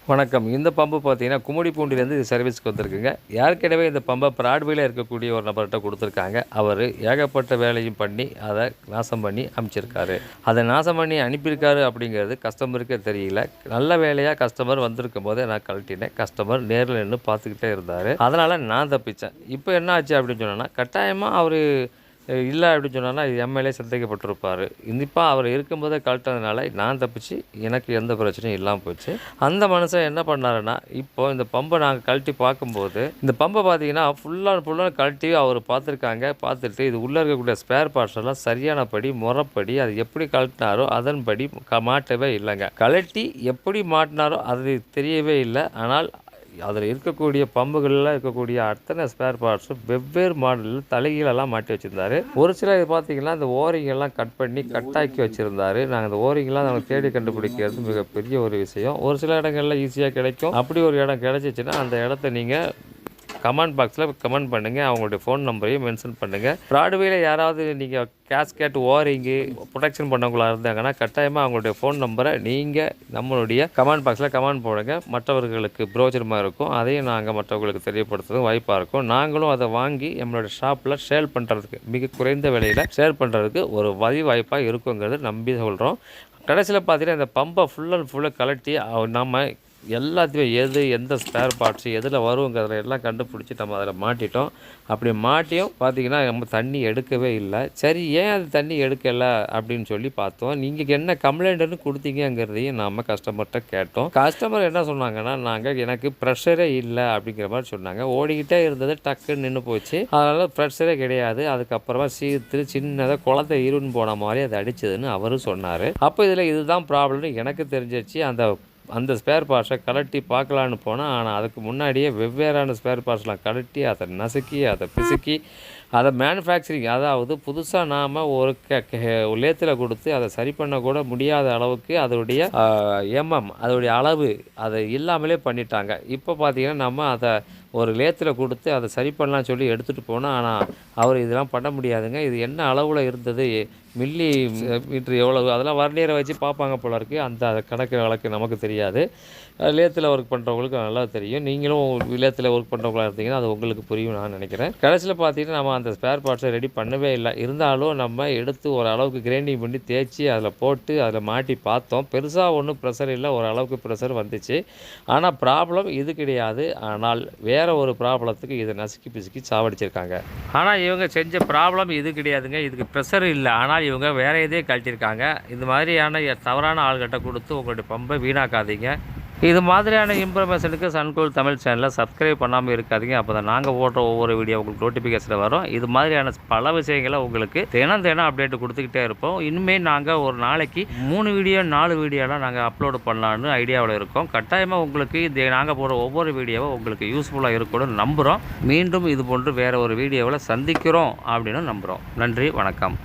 வணக்கம். இந்த பம்பு பார்த்தீங்கன்னா, கும்மிடிப்பூண்டிலேருந்து இது சர்வீஸ்க்கு வந்திருக்குங்க. ஏற்கனவே இந்த பம்ப பிராட்வேல இருக்கக்கூடிய ஒரு நபர்ட்ட குடுத்துருக்காங்க. அவரு ஏகப்பட்ட வேலையும் பண்ணி, அத நாசம் பண்ணி அனுப்பிச்சிருக்காரு. அத நாசம் பண்ணி அனுப்பியிருக்காரு அப்படிங்கிறது கஸ்டமருக்கே தெரியல. நல்ல வேலையா கஸ்டமர் வந்திருக்கும்போதே நான் கழட்டினேன். கஸ்டமர் நேர்ல நின்னு பார்த்துக்கிட்டே இருந்தாரு. அதனால நான் தப்பிச்சேன். இப்போ என்ன ஆச்சு அப்படின்னு சொன்னோன்னா, கட்டாயமா அவரு இல்ல அப்படின்னு சொன்னார்னா, என் மேலயே சந்தேகப்பட்டிருப்பாரு. கண்டிப்பா அவர் இருக்கும்போதே கழட்டுனதுனால நான் தப்பிச்சு, எனக்கு எந்த பிரச்சனையும் இல்லாம போச்சு. அந்த மனுஷன் என்ன பண்ணாருன்னா, இப்போ இந்த பம்ப நாங்க கழட்டி பார்க்கும்போது, இந்த பம்ப பார்த்தீங்கன்னா, ஃபுல்லா கழட்டி அவர் பார்த்துருக்காங்க. பார்த்துட்டு இது உள்ள இருக்கக்கூடிய ஸ்பேர் பார்ட்ஸ் எல்லாம் சரியானபடி, முறைப்படி அது எப்படி கழட்டினாரோ அதன்படி மாட்டவே இல்லங்க. கழட்டி எப்படி மாட்டினாரோ அது தெரியவே இல்ல. ஆனால் அதில் இருக்கக்கூடிய பம்புகளில் இருக்கக்கூடிய அத்தனை ஸ்பேர் பார்ட்ஸும் வெவ்வேறு மாடலில் தலைகீழெல்லாம் மாட்டி வச்சுருந்தாரு. ஒரு சில இது பார்த்தீங்கன்னா இந்த ஓரிங்கெல்லாம் கட் பண்ணி கட்டாக்கி வச்சுருந்தாரு. நாங்கள் அந்த ஓரிங்கெல்லாம் நாங்கள் தேடி கண்டுபிடிக்கிறது மிகப்பெரிய ஒரு விஷயம். ஒரு சில இடங்கள்ல ஈஸியாக கிடைக்கும். அப்படி ஒரு இடம் கிடைச்சிச்சுன்னா அந்த இடத்த நீங்கள் கமெண்ட் பாக்ஸில் கமெண்ட் பண்ணுங்கள். அவங்களுடைய ஃபோன் நம்பரையும் மென்ஷன் பண்ணுங்கள். பிராட்வேல யாராவது நீங்கள் கேஸ்கெட் ஓரிங்கு ப்ரொடெக்ஷன் பண்ணவங்களா இருந்தாங்கன்னா கட்டாயமாக அவங்களுடைய ஃபோன் நம்பரை நீங்கள் நம்மளுடைய கமெண்ட் பாக்ஸில் கமெண்ட் போடுங்க. மற்றவர்களுக்கு பிரோஜனமாக இருக்கும். அதையும் நாங்கள் மற்றவர்களுக்கு தெரியப்படுத்துறதுக்கு வாய்ப்பாக இருக்கும். நாங்களும் அதை வாங்கி நம்மளுடைய ஷாப்பில் சேல் பண்ணுறதுக்கு மிக குறைந்த விலையில் சேல் பண்ணுறதுக்கு ஒரு வாய்ப்பாக இருக்குங்கிறது நம்பி சொல்கிறோம். கடைசியில் பார்த்தீங்கன்னா இந்த பம்பை ஃபுல்லாக கலட்டி நம்ம எல்லாத்தையுமே எந்த ஸ்பேர் பார்ட்ஸு எதில் வருங்கிறத எல்லாம் கண்டுபிடிச்சி நம்ம அதில் மாட்டிட்டோம். அப்படி மாட்டியும் பார்த்தீங்கன்னா நம்ம தண்ணி எடுக்கவே இல்லை. சரி ஏன் அது தண்ணி எடுக்கலை அப்படின்னு சொல்லி பார்த்தோம். நீங்கள் என்ன கம்ப்ளைண்ட்டுன்னு கொடுத்தீங்கங்கிறதையும் நாம் கஸ்டமர்கிட்ட கேட்டோம். கஸ்டமர் என்ன சொன்னாங்கன்னா, எனக்கு ப்ரெஷரே இல்லை அப்படிங்கிற மாதிரி சொன்னாங்க. ஓடிக்கிட்டே இருந்தது டக்குன்னு நின்று போச்சு. அதனால் ப்ரெஷரே கிடையாது. அதுக்கப்புறமா சின்னதாக குழந்தை இருன்னு போன மாதிரி அது அடிச்சதுன்னு அவரும் சொன்னார். அப்போ இதில் இதுதான் ப்ராப்ளம்னு எனக்கு தெரிஞ்சிச்சு. அந்த ஸ்பேர் பார்ட்ஸை கழட்டி பார்க்கலான்னு போனால், ஆனால் அதுக்கு முன்னாடியே வெவ்வேறான ஸ்பேர் பார்ட்ஸ்லாம் கழட்டி அதை நசுக்கி அதை பிசுக்கி அதை மேனுஃபேக்சரிங், அதாவது புதுசாக நாம் ஒரு லேத்தில் கொடுத்து அதை சரி பண்ணக்கூட முடியாத அளவுக்கு அதோடைய அதோடைய அளவு அதை இல்லாமலே பண்ணிட்டாங்க. இப்போ பார்த்திங்கன்னா நம்ம அதை ஒரு லேத்தில் கொடுத்து அதை சரி பண்ணலான்னு சொல்லி எடுத்துகிட்டு போனோம். ஆனால் அவர் இதெல்லாம் பண்ண முடியாதுங்க. இது என்ன அளவில் இருந்தது, மில்லி மீட்ரு எவ்வளவு, அதெல்லாம் வர்னியரை வச்சு பார்ப்பாங்க போல இருக்குது. அந்த கணக்கு வழக்கு நமக்கு தெரியாது. லேத்தில் ஒர்க் பண்ணுறவங்களுக்கு நல்லா தெரியும். நீங்களும் லேத்தில் ஒர்க் பண்ணுறவங்களா இருந்தீங்கன்னா அது உங்களுக்கு புரியும் நான் நினைக்கிறேன். கடைசியில் பார்த்தீங்கன்னா நம்ம அந்த ஸ்பேர் பார்ட்ஸை ரெடி பண்ணவே இல்லை. இருந்தாலும் நம்ம எடுத்து ஒரு அளவுக்கு கிரைண்டிங் பண்ணி தேய்ச்சி அதில் போட்டு அதில் மாட்டி பார்த்தோம். பெருசாக ஒன்றும் ப்ரெஷர் இல்லை, ஓரளவுக்கு ப்ரெஷர் வந்துச்சு. ஆனால் ப்ராப்ளம் இது கிடையாது. ஆனால் வேறு ஒரு ப்ராப்ளத்துக்கு இதை நசுக்கி பிசுக்கி சாவடிச்சிருக்காங்க. ஆனால் இவங்க செஞ்ச ப்ராப்ளம் இது கிடையாதுங்க. இதுக்கு ப்ரெஷர் இல்லை. ஆனால் இவங்க வேறு எதையே கழட்டியிருக்காங்க. இது மாதிரியான தவறான ஆள்கிட்ட கொடுத்து உங்களுடைய பம்பை வீணாக்காதீங்க. இது மாதிரியான இன்ஃபர்மேஷனுக்கு சன்கூல் தமிழ் சேனலை சப்ஸ்கிரைப் பண்ணாமல் இருக்காதீங்க. அப்போ தான் நாங்கள் போடுற ஒவ்வொரு வீடியோ உங்களுக்கு நோட்டிஃபிகேஷன் வரும். இது மாதிரியான பல விஷயங்களை உங்களுக்கு தினம் அப்டேட் கொடுத்துக்கிட்டே இருப்போம். இனிமேல் நாங்கள் ஒரு நாளைக்கு 3 வீடியோ 4 வீடியோலாம் நாங்கள் அப்லோடு பண்ணலான்னு ஐடியாவில் இருக்கோம். கட்டாயமாக உங்களுக்கு இது நாங்கள் போடுற ஒவ்வொரு வீடியோவும் உங்களுக்கு யூஸ்ஃபுல்லாக இருக்கும்னு நம்புகிறோம். மீண்டும் இது போன்று வேறு ஒரு வீடியோவில் சந்திக்கிறோம் அப்படின்னு நம்புகிறோம். நன்றி, வணக்கம்.